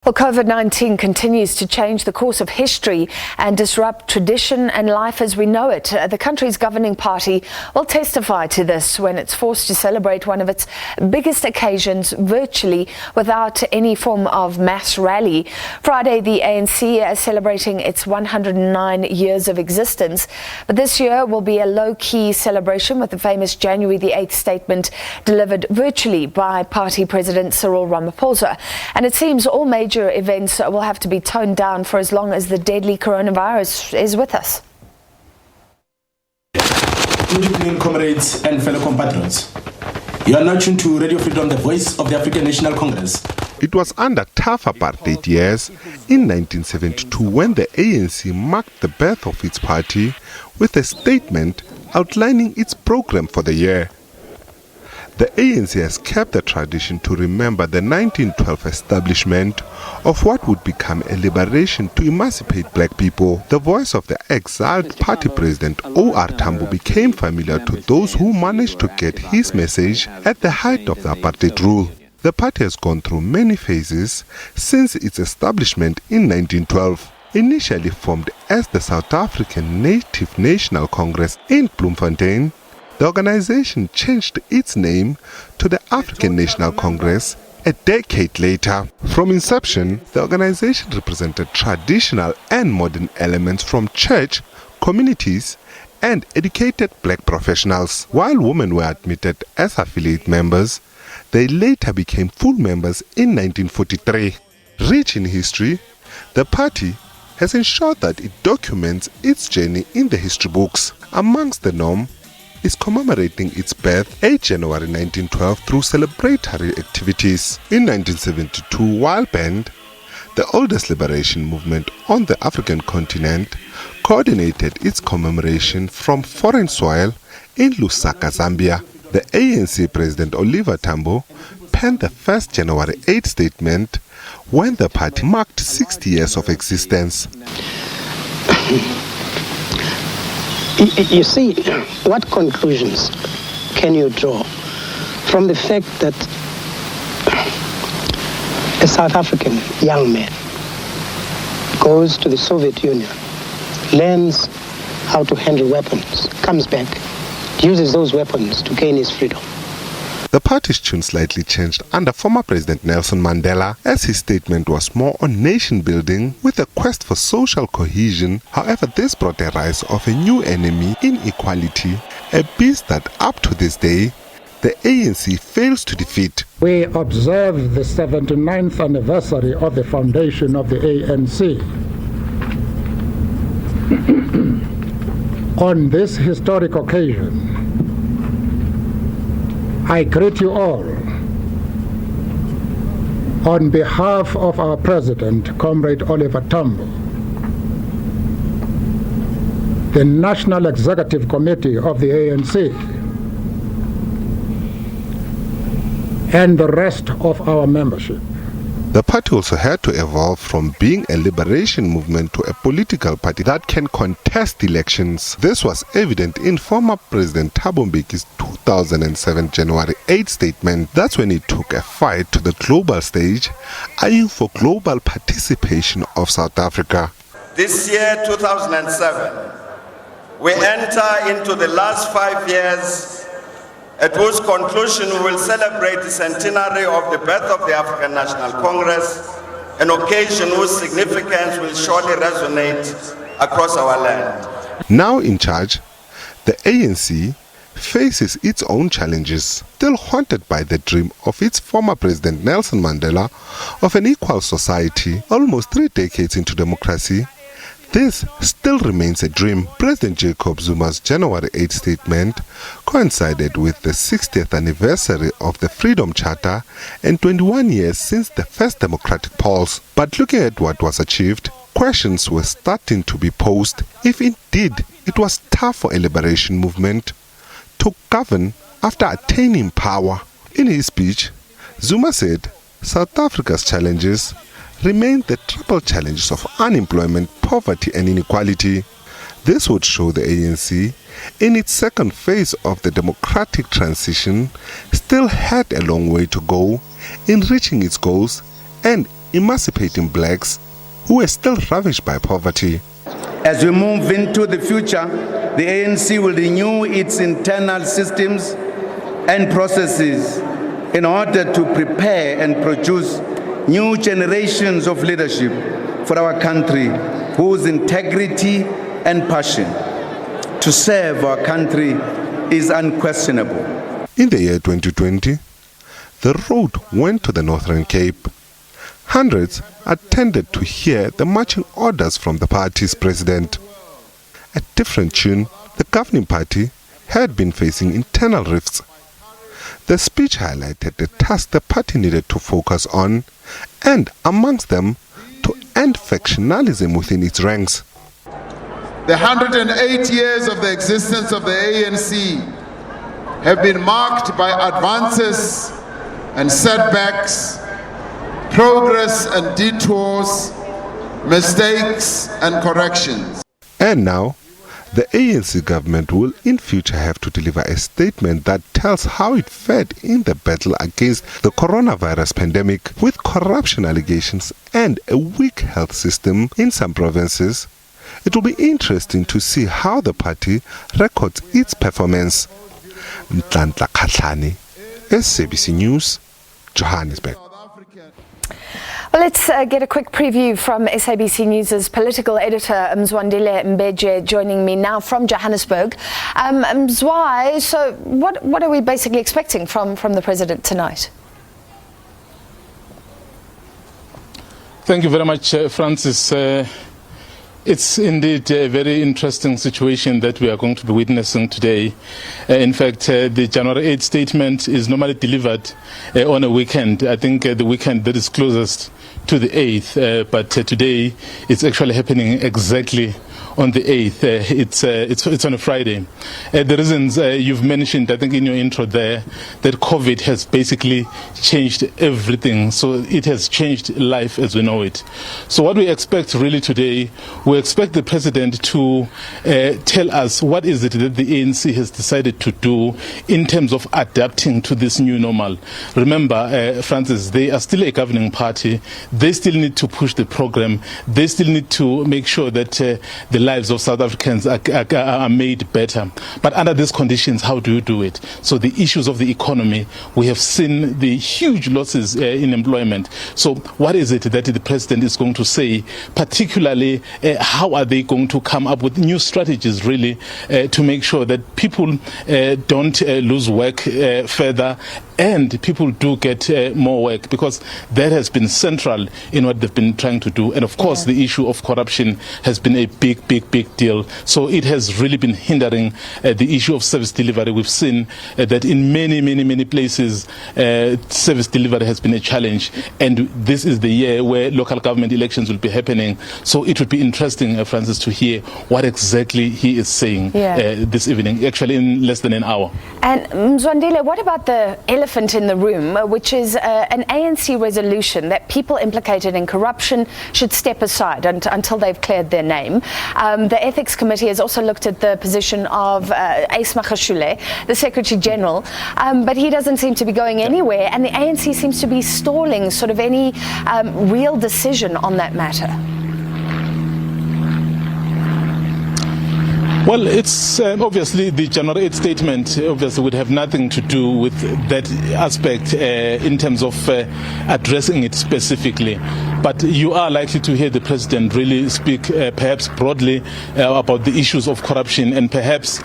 Well, COVID-19 continues to change the course of history and disrupt tradition and life as we know it. The country's governing party will testify to this when it's forced to celebrate one of its biggest occasions virtually without any form of mass rally. Friday, the ANC is celebrating its 109 years of existence. But this year will be a low-key celebration with the famous January the 8th statement delivered virtually by party president Cyril Ramaphosa. And it seems all major events will have to be toned down for as long as the deadly coronavirus is with us. Good evening, comrades and fellow compatriots. You are now tuned to Radio Freedom, the voice of the African National Congress. It was under tough apartheid years in 1972 when the ANC marked the birth of its party with a statement outlining its program for the year. The ANC has kept the tradition to remember the 1912 establishment of what would become a liberation to emancipate black people. The voice of the exiled party president O.R. Tambo became familiar to those who managed to get his message at the height of the apartheid rule. The party has gone through many phases since its establishment in 1912. Initially formed as the South African Native National Congress in Bloemfontein, the organization changed its name to the African National Congress a decade later. From inception, the organization represented traditional and modern elements from church, communities, and educated black professionals. While women were admitted as affiliate members, they later became full members in 1943. Rich in history, the party has ensured that it documents its journey in the history books. Amongst the norm is commemorating its birth 8 January 1912 through celebratory activities. In 1972, while banned, the oldest liberation movement on the African continent coordinated its commemoration from foreign soil in Lusaka, Zambia. The ANC President Oliver Tambo penned the first January 8 statement when the party marked 60 years of existence. You see, what conclusions can you draw from the fact that a South African young man goes to the Soviet Union, learns how to handle weapons, comes back, uses those weapons to gain his freedom? The party's tune slightly changed under former President Nelson Mandela, as his statement was more on nation building with a quest for social cohesion. However, this brought a rise of a new enemy, inequality, a beast that up to this day the ANC fails to defeat. We observe the 79th anniversary of the foundation of the ANC. On this historic occasion, I greet you all on behalf of our President, Comrade Oliver Tambo, the National Executive Committee of the ANC, and the rest of our membership. The party also had to evolve from being a liberation movement to a political party that can contest elections. This was evident in former President Thabo Mbeki's 2007 January 8 statement. That's when he took a fight to the global stage, eyeing for global participation of South Africa. This year, 2007, we enter into the last 5 years at whose conclusion we will celebrate the centenary of the birth of the African National Congress, an occasion whose significance will surely resonate across our land. Now in charge, the ANC faces its own challenges, still haunted by the dream of its former President Nelson Mandela of an equal society. Almost 3 decades into democracy, this still remains a dream. President Jacob Zuma's January 8 statement coincided with the 60th anniversary of the Freedom Charter and 21 years since the first democratic polls. But looking at what was achieved, questions were starting to be posed if indeed it was tough for a liberation movement to govern after attaining power. In his speech, Zuma said South Africa's challenges remain the triple challenges of unemployment, poverty and inequality. This would show the ANC, in its second phase of the democratic transition, still had a long way to go in reaching its goals and emancipating blacks who were still ravished by poverty. As we move into the future, the ANC will renew its internal systems and processes in order to prepare and produce new generations of leadership for our country whose integrity and passion to serve our country is unquestionable. In the year 2020, the road went to the Northern Cape. Hundreds attended to hear the marching orders from the party's president. A different tune, the governing party had been facing internal rifts. The speech highlighted the task the party needed to focus on, and amongst them, to end factionalism within its ranks. The 108 years of the existence of the ANC have been marked by advances and setbacks, progress and detours, mistakes and corrections. And now, the ANC government will in future have to deliver a statement that tells how it fared in the battle against the coronavirus pandemic, with corruption allegations and a weak health system in some provinces. It will be interesting to see how the party records its performance. Mzwandile Mbeje, SABC News, Johannesburg. Well, let's get a quick preview from SABC News' political editor, Mzwandile Mbeje, joining me now from Johannesburg. Mzwai, so what are we basically expecting from the president tonight? Thank you very much, Francis. It's indeed a very interesting situation that we are going to be witnessing today. In fact, the January 8th statement is normally delivered on a weekend. I think the weekend that is closest to the 8th, but today it's actually happening exactly on the 8th. It's on a Friday. The reasons you've mentioned, I think in your intro there, that COVID has basically changed everything. So it has changed life as we know it. So what we expect really today, we expect the president to tell us what is it that the ANC has decided to do in terms of adapting to this new normal. Remember, Francis, they are still a governing party. They still need to push the program. They still need to make sure that the lives of South Africans are made better. But under these conditions, how do you do it? So the issues of the economy, we have seen the huge losses in employment. So what is it that the president is going to say, particularly how are they going to come up with new strategies really to make sure that people don't lose work further and people do get more work, because that has been central in what they've been trying to do. And of course, the issue of corruption has been a big deal. So it has really been hindering the issue of service delivery. We've seen that in many places, service delivery has been a challenge. And this is the year where local government elections will be happening. So it would be interesting, Francis, to hear what exactly he is saying this evening, actually in less than an hour. And Mzwandile, what about the elephant in the room, which is an ANC resolution that people implicated in corruption should step aside until they've cleared their name? The Ethics Committee has also looked at the position of Ace Magashule, the Secretary General, but he doesn't seem to be going anywhere, and the ANC seems to be stalling sort of any real decision on that matter. Well, it's obviously the January 8th statement obviously would have nothing to do with that aspect in terms of addressing it specifically. But you are likely to hear the president really speak perhaps broadly about the issues of corruption and perhaps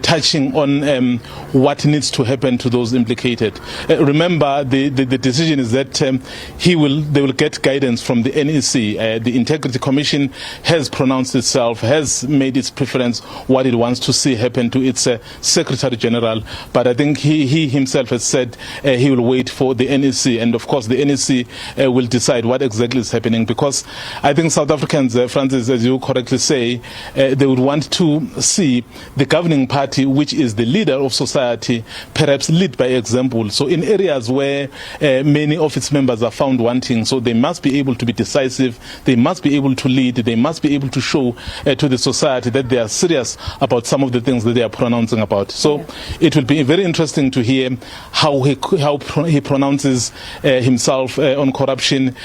touching on what needs to happen to those implicated. Remember, the decision is that they will get guidance from the NEC. The Integrity Commission has pronounced itself, has made its preference what it wants to see happen to its Secretary General. But I think he himself has said he will wait for the NEC, and of course the NEC will decide what exactly is happening, because I think South Africans, Francis, as you correctly say, they would want to see the governing party, which is the leader of society, perhaps lead by example. So in areas where many of its members are found wanting, so they must be able to be decisive, they must be able to lead, they must be able to show to the society that they are serious about some of the things that they are pronouncing about. So it will be very interesting to hear how he pronounces himself on corruption,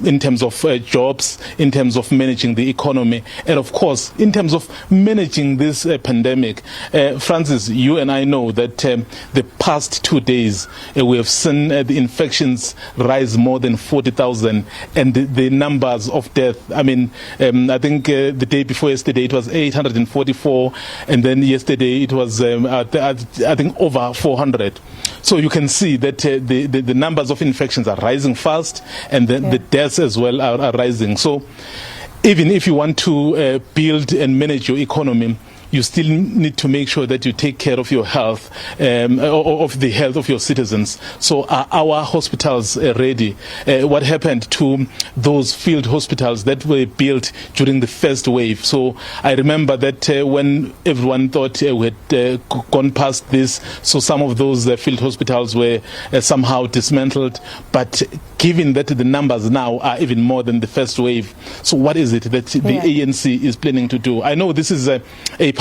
in terms of jobs, in terms of managing the economy, and of course, in terms of managing this pandemic. Francis, you and I know that the past 2 days we have seen the infections rise more than 40,000, and the numbers of death. I mean, I think the day before yesterday it was 844, and then yesterday it was I think over 400. So you can see that the numbers of infections are rising fast, and the deaths as well are rising. So even if you want to build and manage your economy, you still need to make sure that you take care of your health, of the health of your citizens. So are our hospitals ready? What happened to those field hospitals that were built during the first wave? So I remember that when everyone thought we had gone past this, so some of those field hospitals were somehow dismantled. But given that the numbers now are even more than the first wave, so what is it that the ANC is planning to do? I know this is a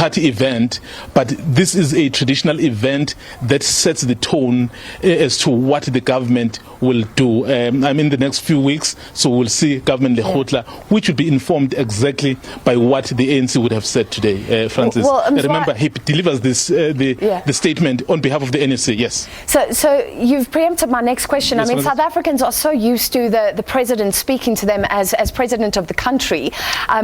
party event, but this is a traditional event that sets the tone as to what the government will do. I mean, the next few weeks, so we'll see Government Lekgotla, which will be informed exactly by what the ANC would have said today. Francis, remember, he delivers this the statement on behalf of the NSC. Yes. So you've preempted my next question. Yes, I mean, South Africans are so used to the president speaking to them as president of the country,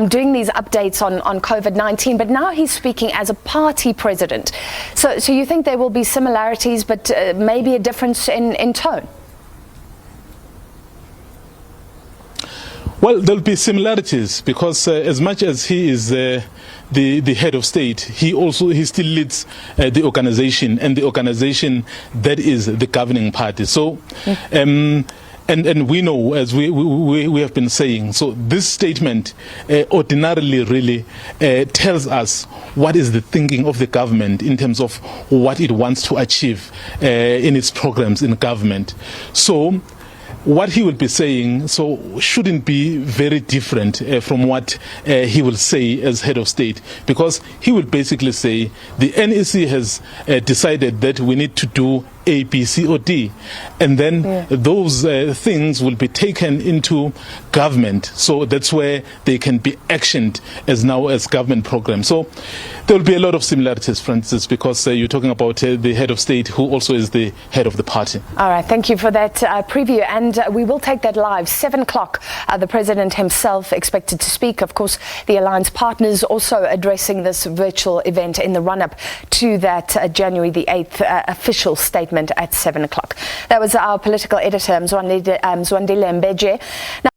doing these updates on COVID-19, but now he's speaking as a party president. So you think there will be similarities, but maybe a difference in tone? Well, there'll be similarities because as much as he is the head of state, he still leads the organization, and the organization that is the governing party. So. And we know, as we have been saying, so this statement ordinarily really tells us what is the thinking of the government in terms of what it wants to achieve in its programs in government. So what he will be saying shouldn't be very different from what he will say as head of state, because he will basically say the NEC has decided that we need to do A, B, C, or D, and then those things will be taken into government. So that's where they can be actioned as government programs. So there will be a lot of similarities, Francis, because you're talking about the head of state who also is the head of the party. All right, thank you for that preview, and we will take that live 7 o'clock. The president himself expected to speak. Of course, the alliance partners also addressing this virtual event in the run-up to that January the 8th official statement at 7 o'clock. That was our political editor, Mzwandile Mbeje. Now,